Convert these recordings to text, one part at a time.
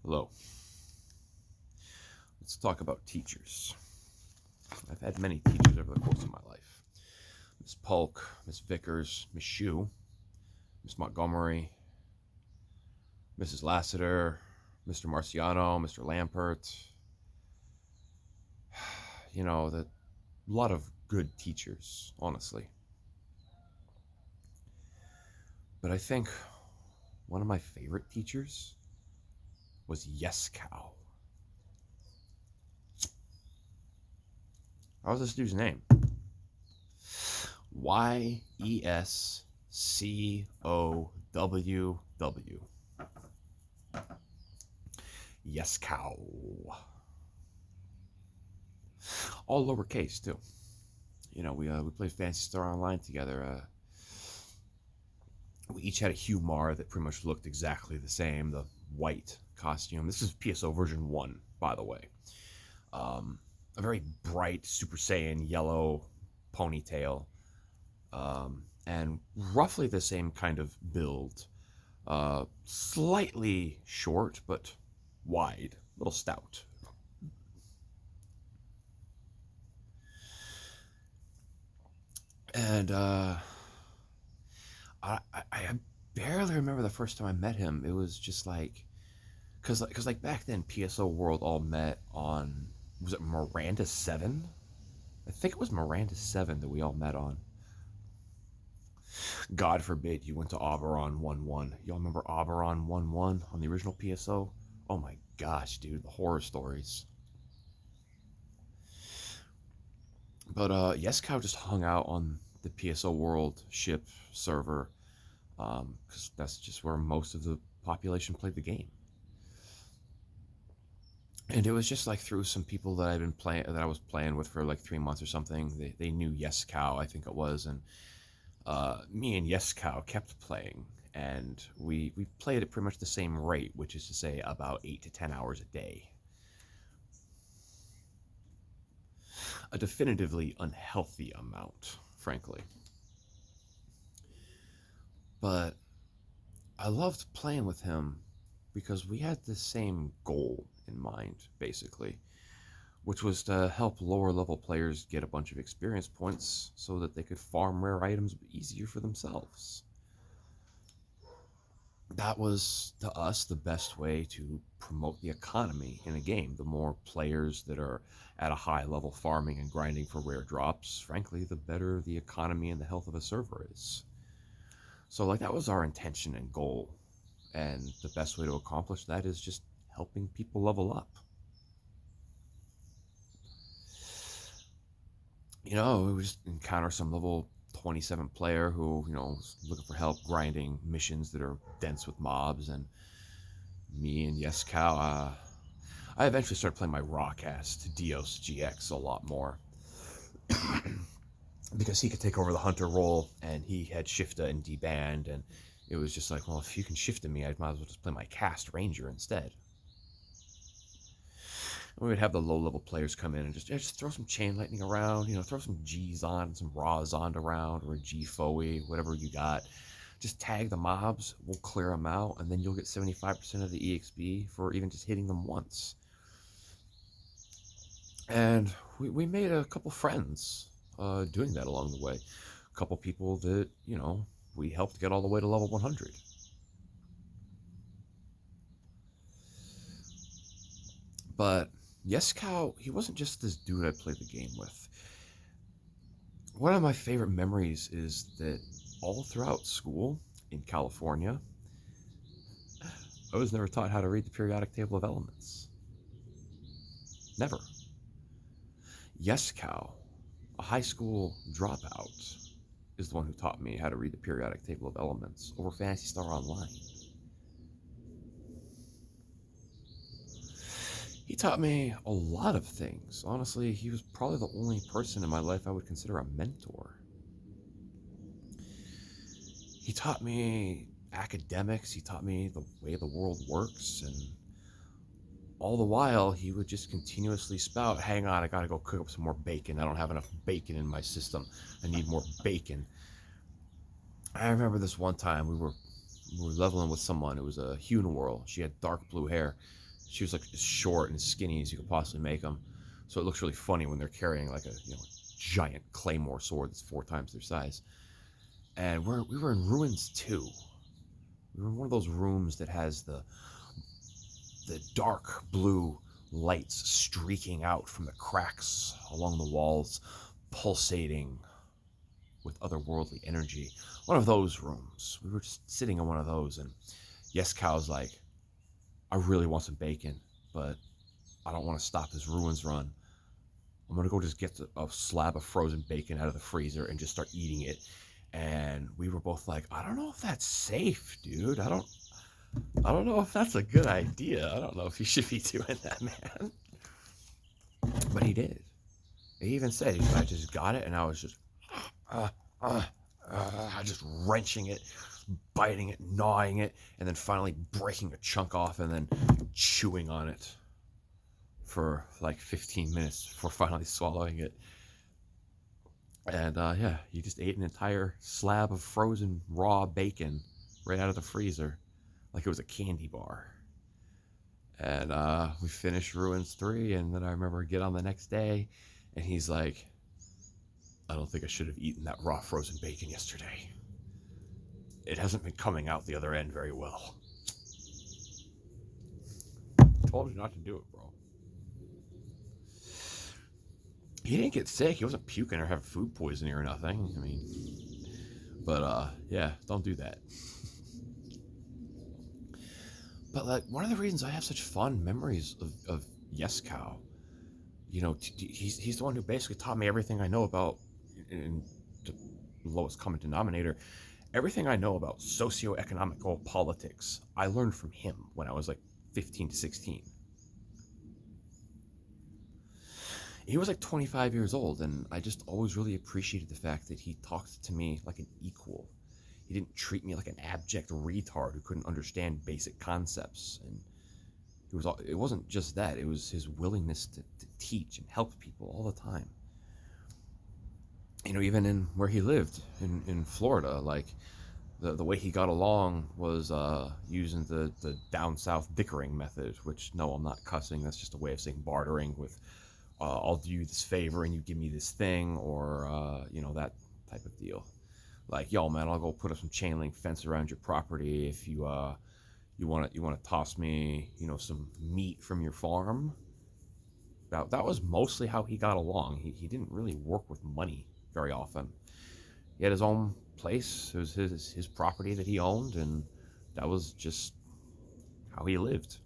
Hello. Let's talk about teachers. I've had many teachers over the course of my life. Miss Polk, Miss Vickers, Miss Shue, Miss Montgomery, Mrs. Lassiter, Mr. Marciano, Mr. Lampert. A lot of good teachers, honestly. But I think one of my favorite teachers was yescoww. How was this dude's name? yescoww. Yescoww. All lowercase too. We played Phantasy Star Online together. We each had a Hugh Mar that pretty much looked exactly the same. The white costume. This is PSO version 1, by the way. A very bright Super Saiyan yellow ponytail. And roughly the same kind of build. Slightly short, but wide. A little stout. And I barely remember the first time I met him. It was just cause back then PSO World all met on, was it Miranda 7? I think it was Miranda 7 that we all met on. God forbid you went to Oberon 1-1. Y'all remember Oberon 1-1 on the original PSO? Oh my gosh, dude, the horror stories. But yescoww just hung out on the PSO World ship server, because that's just where most of the population played the game. And it was just through some people that I was playing with for 3 months or something. They knew yescoww, I think it was, and me and yescoww kept playing, and we played at pretty much the same rate, which is to say about 8 to 10 hours a day. A definitively unhealthy amount, frankly. But I loved playing with him because we had the same goal in mind, basically, which was to help lower level players get a bunch of experience points so that they could farm rare items easier for themselves. That was, to us, the best way to promote the economy in a game. The more players that are at a high level farming and grinding for rare drops, frankly, the better the economy and the health of a server is. So that was our intention and goal. And the best way to accomplish that is just helping people level up. We would just encounter some level 27 player who, was looking for help grinding missions that are dense with mobs, and me and yescoww, I eventually started playing my Rawcast Dios GX a lot more. Because he could take over the hunter role, and he had Shifta and D-Band, and it was just well, if you can Shifta me, I might as well just play my Cast Ranger instead. We would have the low-level players come in and just throw some Chain Lightning around, throw some G's on, some Raws on around, or a G-Foey, whatever you got. Just tag the mobs, we'll clear them out, and then you'll get 75% of the EXP for even just hitting them once. And we made a couple friends doing that along the way. A couple people that, we helped get all the way to level 100. But yescoww, he wasn't just this dude I played the game with. One of my favorite memories is that all throughout school in California, I was never taught how to read the periodic table of elements. Never. Yescoww, a high school dropout, is the one who taught me how to read the periodic table of elements over Phantasy Star Online. He taught me a lot of things. Honestly, he was probably the only person in my life I would consider a mentor. He taught me academics, he taught me the way the world works, and all the while he would just continuously spout, hang on, I gotta go cook up some more bacon. I don't have enough bacon in my system. I need more bacon. I remember this one time we were leveling with someone. It was a Uniworld. She had dark blue hair. She was like as short and skinny as you could possibly make them. So it looks really funny when they're carrying like a giant claymore sword that's 4 times their size. And we were in ruins too. We were in one of those rooms that has the dark blue lights streaking out from the cracks along the walls, pulsating with otherworldly energy. One of those rooms. We were just sitting in one of those, and yescow's like, I really want some bacon, but I don't want to stop this ruins run. I'm gonna go just get a slab of frozen bacon out of the freezer and just start eating it. And we were both like, I don't know if that's safe, dude. I don't know if that's a good idea. I don't know if you should be doing that, man. But he did. He even said, I just got it, and I was just, uh, uh, just wrenching it, biting it, gnawing it, and then finally breaking a chunk off and then chewing on it for like 15 minutes before finally swallowing it. And yeah, he just ate an entire slab of frozen raw bacon right out of the freezer like it was a candy bar. And we finished Ruins 3, and then I remember I get on the next day, and he's like, I don't think I should have eaten that raw frozen bacon yesterday. It hasn't been coming out the other end very well. Told you not to do it, bro. He didn't get sick. He wasn't puking or having food poisoning or nothing. I mean, but yeah, don't do that. But like, one of the reasons I have such fond memories of yescoww, he's the one who basically taught me everything I know about, in the lowest common denominator, everything I know about socioeconomical politics. I learned from him when I was like 15 to 16. He was like 25 years old, and I just always really appreciated the fact that he talked to me like an equal. He didn't treat me like an abject retard who couldn't understand basic concepts. And it wasn't just that, it was his willingness to teach and help people all the time. Even in where he lived in Florida, like the way he got along was using the down south bickering method, which, no, I'm not cussing, that's just a way of saying bartering with, I'll do you this favor and you give me this thing, or that type of deal. Like, yo, man, I'll go put up some chain link fence around your property if you want to toss me, some meat from your farm. That was mostly how he got along. He didn't really work with money very often. He had his own place. It was his property that he owned, and that was just how he lived.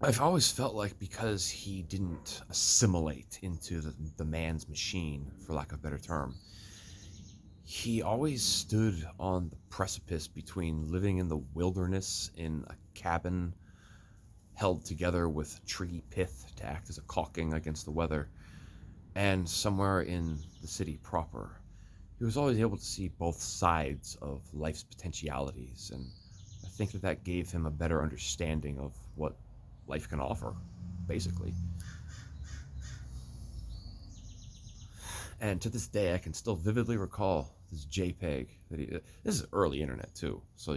I've always felt like, because he didn't assimilate into the man's machine, for lack of a better term, he always stood on the precipice between living in the wilderness in a cabin held together with tree pith to act as a caulking against the weather, and somewhere in the city proper. He was always able to see both sides of life's potentialities, and I think that gave him a better understanding of what life can offer, basically. And to this day, I can still vividly recall this JPEG this is early internet too, so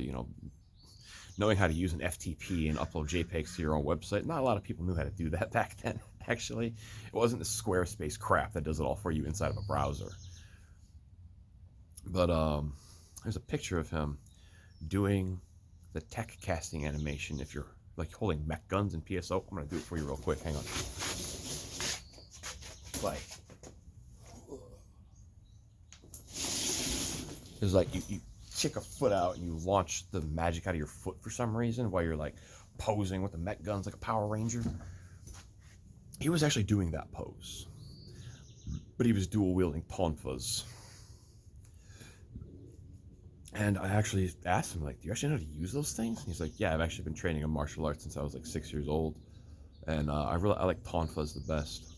knowing how to use an FTP and upload JPEGs to your own website, not a lot of people knew how to do that back then. Actually, it wasn't the Squarespace crap that does it all for you inside of a browser. But there's a picture of him doing the tech casting animation. If you're like holding mech guns in PSO, I'm gonna do it for you real quick. Hang on. Like, it's like you stick a foot out and you launch the magic out of your foot for some reason while you're like posing with the mech guns like a Power Ranger. He was actually doing that pose, but he was dual wielding tonfas. And I actually asked him, like, do you actually know how to use those things? And he's like, yeah, I've actually been training in martial arts since I was like 6 years old, and I like tonfas the best.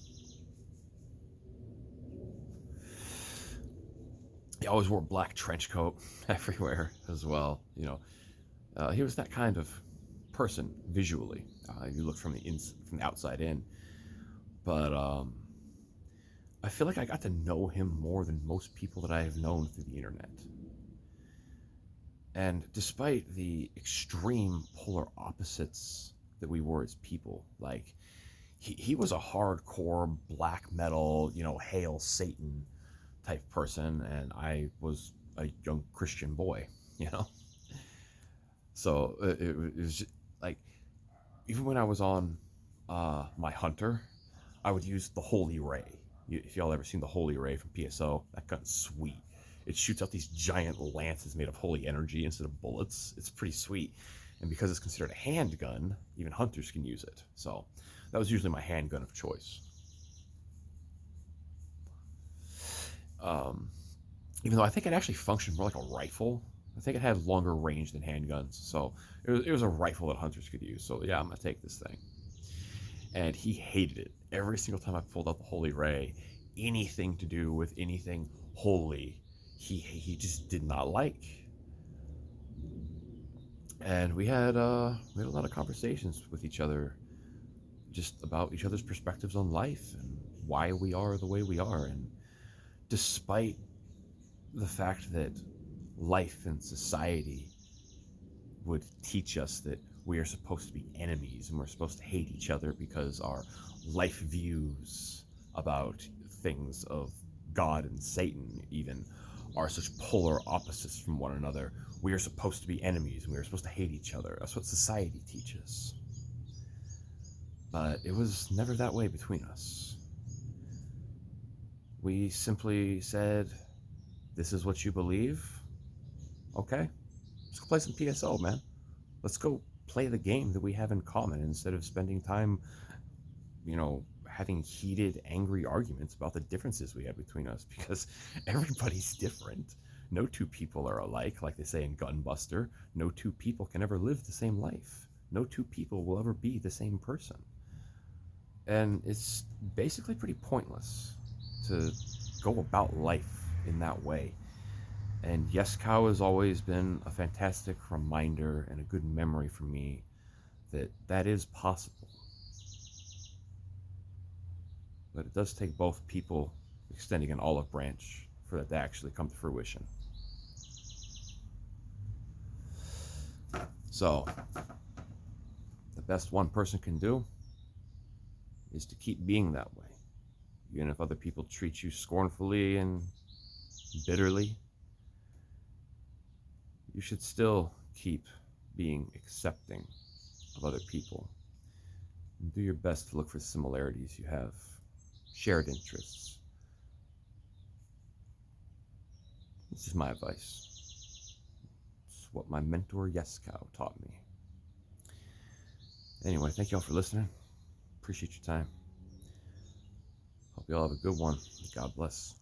He always wore a black trench coat everywhere as well. He was that kind of person visually. You look from the outside in, but I feel like I got to know him more than most people that I have known through the internet. And despite the extreme polar opposites that we were as people, like he was a hardcore black metal, hail Satan type person, and I was a young Christian boy, you know. So it was like, even when I was on my hunter, I would use the Holy Ray. If y'all ever seen the Holy Ray from PSO, that gun's sweet. It shoots out these giant lances made of holy energy instead of bullets. It's pretty sweet. And because it's considered a handgun, even hunters can use it. So that was usually my handgun of choice. Um, Even though I think it actually functioned more like a rifle. I think it had longer range than handguns. So it was a rifle that hunters could use. So yeah, I'm going to take this thing. And he hated it. Every single time I pulled out the Holy Ray, anything to do with anything holy, he just did not like. And we had a lot of conversations with each other, just about each other's perspectives on life and why we are the way we are. And despite the fact that life and society would teach us that we are supposed to be enemies and we're supposed to hate each other because our life views about things of God and Satan even are such polar opposites from one another. We are supposed to be enemies and we are supposed to hate each other. That's what society teaches. But it was never that way between us. We simply said, this is what you believe? Okay, let's go play some PSO, man. Let's go play the game that we have in common instead of spending time, having heated, angry arguments about the differences we have between us, because everybody's different. No two people are alike, like they say in Gunbuster. No two people can ever live the same life. No two people will ever be the same person. And it's basically pretty pointless to go about life in that way. And yescoww has always been a fantastic reminder and a good memory for me that that is possible. But it does take both people extending an olive branch for that to actually come to fruition. So, the best one person can do is to keep being that way. Even if other people treat you scornfully and bitterly, you should still keep being accepting of other people. And do your best to look for similarities you have, shared interests. This is my advice. It's what my mentor yescoww taught me. Anyway, thank you all for listening. Appreciate your time. Hope you all have a good one. God bless.